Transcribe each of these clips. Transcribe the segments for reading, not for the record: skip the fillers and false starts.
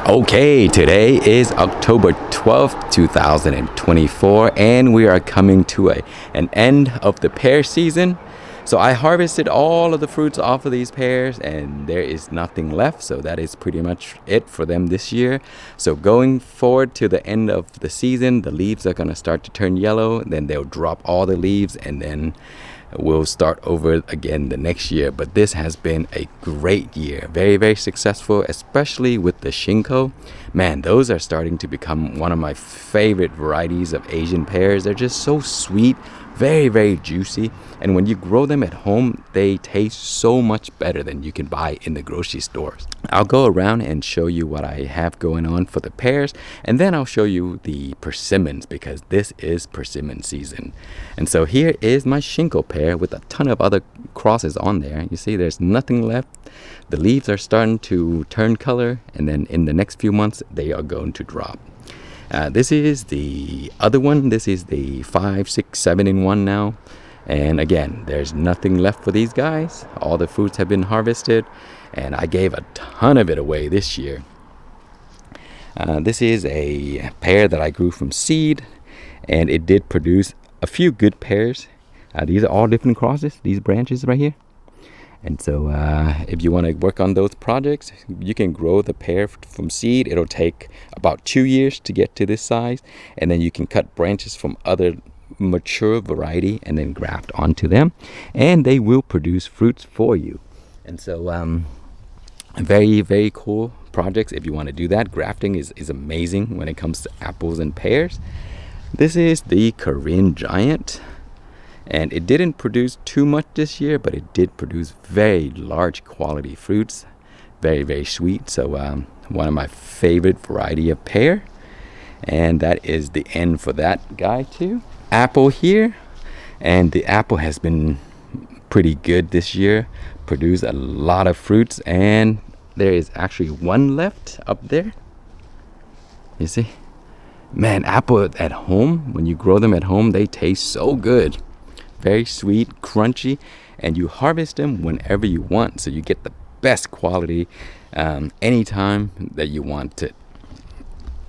Okay, today is October 12th, 2024, and we are coming to an end of the pear season. So I harvested all of the fruits off of these pears, and there is nothing left. So that is pretty much it for them this year. So going forward to the end of the season, the leaves are going to start to turn yellow. Then they'll drop all the leaves, and then we'll start over again the next year. But this has been a great year, very, very successful, especially with the Shinko. Man, those are starting to become one of my favorite varieties of Asian pears. They're just so sweet, very, very juicy, and when you grow them at home, they taste so much better than you can buy in the grocery stores. I'll go around and show you what I have going on for the pears, and then I'll show you the persimmons, because this is persimmon season. And so here is my Shinko pear with a ton of other crosses on there. You see there's nothing left. The leaves are starting to turn color, and then in the next few months they are going to drop. This is the other one. This is the 5, 6, 7 in 1 now. And again, there's nothing left for these guys. All the fruits have been harvested, and I gave a ton of it away this year. This is a pear that I grew from seed, and it did produce a few good pears. These are all different crosses, these branches right here. And so if you want to work on those projects, you can grow the pear from seed. It'll take about 2 years to get to this size. And then you can cut branches from other mature variety and then graft onto them. And they will produce fruits for you. And so very, very cool projects if you want to do that. Grafting is amazing when it comes to apples and pears. This is the Korean giant. And it didn't produce too much this year, but it did produce very large quality fruits. Very, very sweet. So one of my favorite variety of pear. And that is the end for that guy too. Apple here. And the apple has been pretty good this year. Produced a lot of fruits. And there is actually one left up there. You see? Man, apple at home, when you grow them at home, they taste so good. Very sweet, crunchy, and you harvest them whenever you want, so you get the best quality anytime that you want it.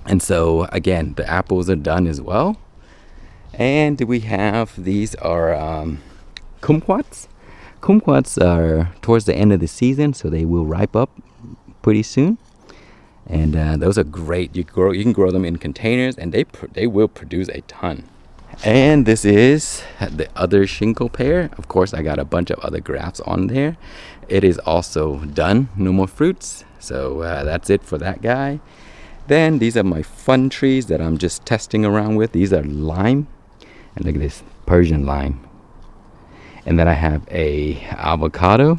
And so again, the apples are done as well. And we have, these are kumquats. Kumquats are towards the end of the season, so they will ripe up pretty soon. And those are great. You can grow them in containers, and they will produce a ton. And this is the other Shinko pear. Of course, I got a bunch of other grafts on there. It is also done, no more fruits. So that's it for that guy. Then these are my fun trees that I'm just testing around with. These are lime, and look at this, Persian lime. And then I have a avocado.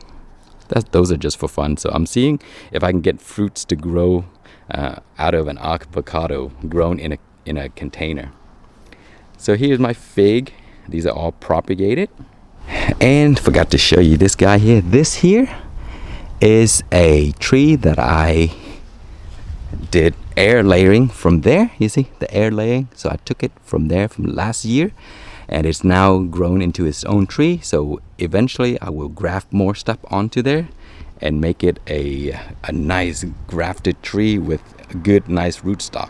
Those are just for fun. So I'm seeing if I can get fruits to grow out of an avocado grown in a container. So here's my fig. These are all propagated. And forgot to show you this guy here. This here is a tree that I did air layering from there. You see the air layering? So I took it from there from last year, and it's now grown into its own tree. So eventually I will graft more stuff onto there and make it a nice grafted tree with good, nice rootstock.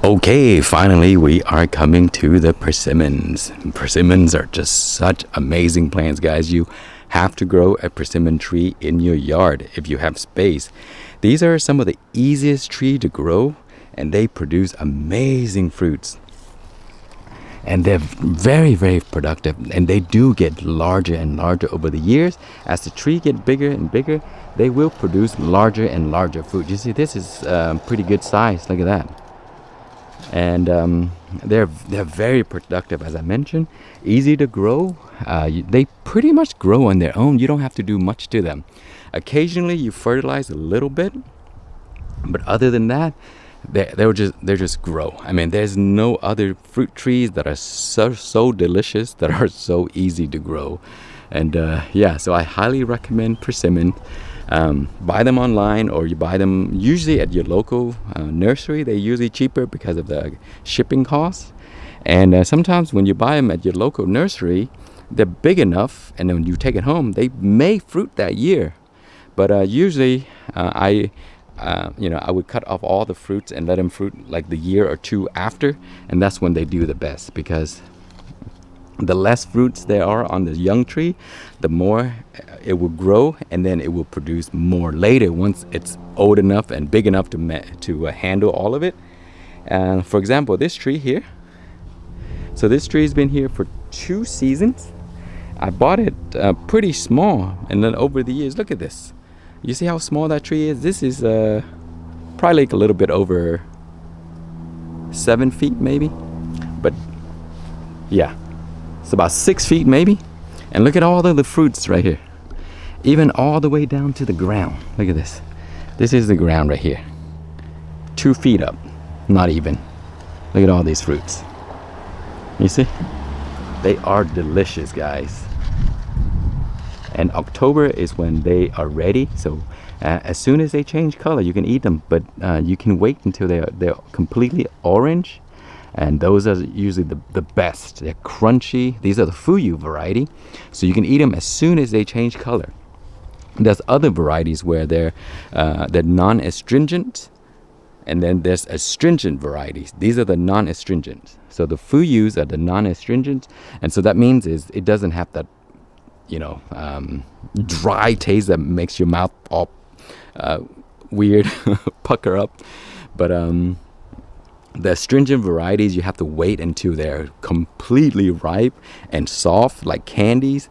Okay, finally we are coming to the persimmons. Persimmons are just such amazing plants, guys. You have to grow a persimmon tree in your yard if you have space. These are some of the easiest trees to grow, and they produce amazing fruits. And they're very, very productive, and they do get larger and larger over the years. As the tree gets bigger and bigger, they will produce larger and larger fruit. You see, this is pretty good size. Look at that. And they're very productive, as I mentioned. Easy to grow. They pretty much grow on their own. You don't have to do much to them. Occasionally you fertilize a little bit, but other than that, they just grow. I mean, there's no other fruit trees that are so delicious, that are so easy to grow. And yeah, so I highly recommend persimmon. Buy them online, or you buy them usually at your local nursery. They're usually cheaper because of the shipping costs. And sometimes when you buy them at your local nursery, they're big enough, and then when you take it home, they may fruit that year. But usually I I would cut off all the fruits and let them fruit like the year or two after, and that's when they do the best, because the less fruits there are on the young tree, the more it will grow, and then it will produce more later once it's old enough and big enough to handle all of it. And for example, this tree here. So this tree's been here for 2 seasons. I bought it pretty small, and then over the years, look at this. You see how small that tree is? This is probably like a little bit over 7 feet maybe, but yeah, it's about 6 feet maybe. And look at all the fruits right here, even all the way down to the ground. Look at this. This is the ground right here, 2 feet up, not even. Look at all these fruits. You see, they are delicious, guys. And October is when they are ready. So as soon as they change color, you can eat them, but you can wait until they're completely orange. And those are usually the best. They're crunchy. These are the Fuyu variety. So you can eat them as soon as they change color. There's other varieties where they're non-astringent, and then there's astringent varieties. These are the non-astringent. So the Fuyus are the non-astringent, and so that means is it doesn't have that, dry taste that makes your mouth all weird, pucker up. But the astringent varieties, you have to wait until they're completely ripe and soft like candies,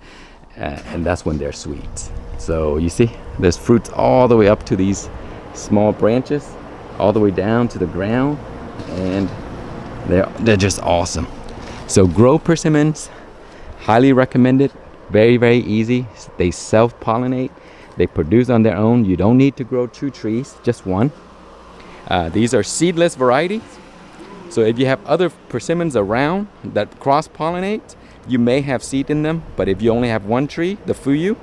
and that's when they're sweet. So you see, there's fruits all the way up to these small branches, all the way down to the ground, and they're just awesome. So grow persimmons, highly recommend it. Very, very easy. They self-pollinate. They produce on their own. You don't need to grow 2 trees, just one. These are seedless varieties. So if you have other persimmons around that cross-pollinate, you may have seed in them. But if you only have 1 tree, the Fuyu,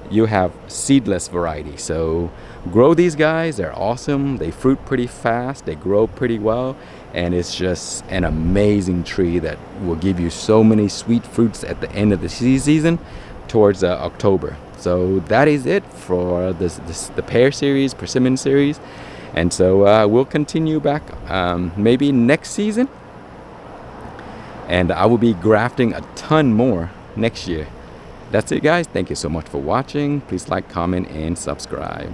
you have seedless variety. So grow these guys. They're awesome. They fruit pretty fast. They grow pretty well. And it's just an amazing tree that will give you so many sweet fruits at the end of the season towards October. So that is it for the pear series, persimmon series. And so we'll continue back maybe next season. And I will be grafting a ton more next year. That's it, guys. Thank you so much for watching. Please like, comment, and subscribe.